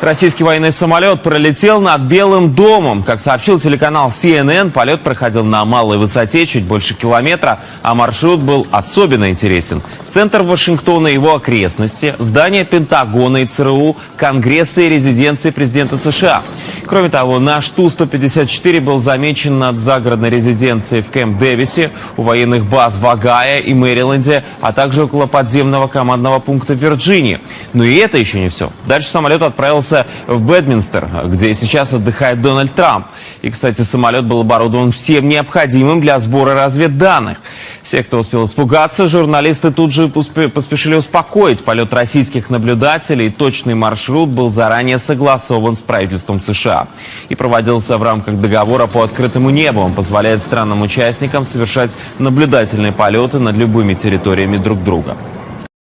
Российский военный самолет пролетел над Белым домом. Как сообщил телеканал CNN, полет проходил на малой высоте, чуть больше километра, а маршрут был особенно интересен. Центр Вашингтона и его окрестности, здание Пентагона и ЦРУ, Конгресса и резиденции президента США. Кроме того, наш Ту-154 был замечен над загородной резиденцией в Кэмп-Дэвисе, у военных баз в Огайо и Мэриленде, а также около подземного командного пункта в Вирджинии. Но и это еще не все. Дальше самолет отправился в Бэдминстер, где сейчас отдыхает Дональд Трамп. И, кстати, самолет был оборудован всем необходимым для сбора разведданных. Все, кто успел испугаться, журналисты тут же поспешили успокоить. Полет российских наблюдателей и точный маршрут был заранее согласован с правительством США и проводился в рамках договора по открытому небу. Он позволяет странам-участникам совершать наблюдательные полеты над любыми территориями друг друга.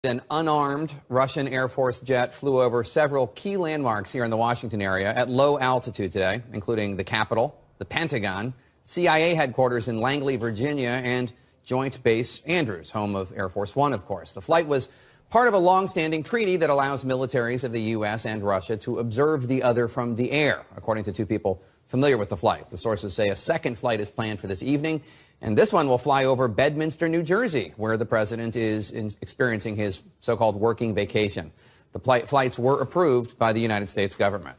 An unarmed Russian Air Force jet flew over several key landmarks here in the Washington area at low altitude today, including the Capitol, the Pentagon, CIA headquarters in Langley, Virginia, and Joint Base Andrews, home of Air Force One, of course. The flight was part of a long-standing treaty that allows militaries of the U.S. and Russia to observe the other from the air, according to two people familiar with the flight. The sources say a second flight is planned for this evening, and this one will fly over Bedminster, New Jersey, where the president is experiencing his so-called working vacation. The flights were approved by the United States government.